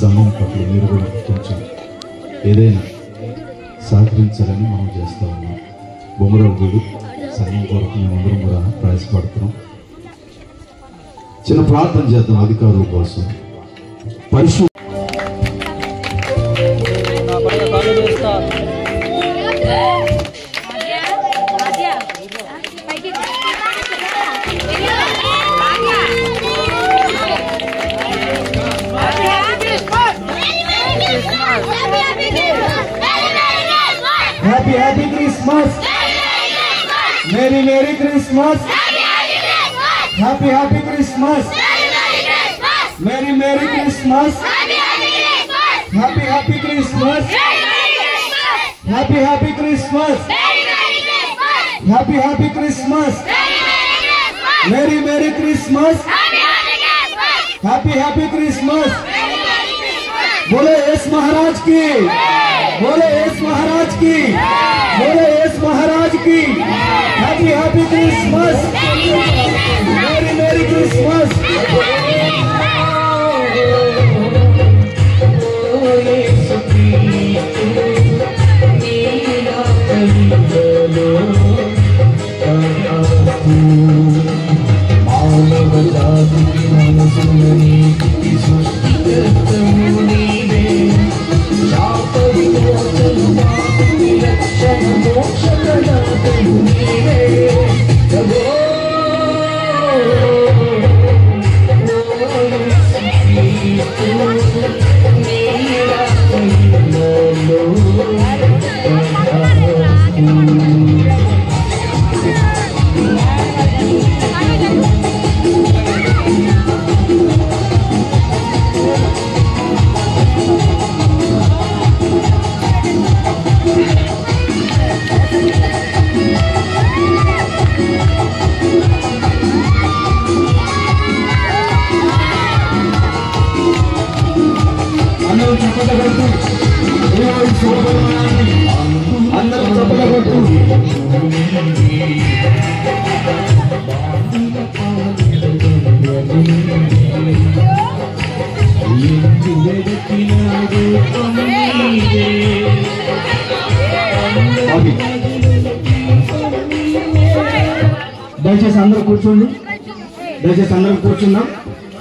సంఘం పట్ల మీరు కూడా కొంచెం ఏదైనా సహకరించాలని మనం చేస్తూ ఉన్నాం. బొమ్మరాలు వీడు సంఘం కొరకు మేమందరం కూడా ప్రయాసపడుతున్నాం. చిన్న ప్రార్థన చేద్దాం అధికారుల కోసం. పరిశుద్ధ Happy Happy Christmas. Merry Merry Christmas. Happy Happy Christmas. Merry Merry Christmas. Happy Happy Christmas. Happy Happy Christmas. Happy Happy Christmas. Merry Merry Christmas. Happy Happy Christmas. बोले यीशु महाराज की, बोले यीशु महाराज की, बोले यीशु महाराज की। हैप्पी हैप्पी क्रिसमस, मेरी मेरी क्रिसमस। దయచేసి అందరూ కూర్చోండి, దయచేసి అందరూ కూర్చుందాం.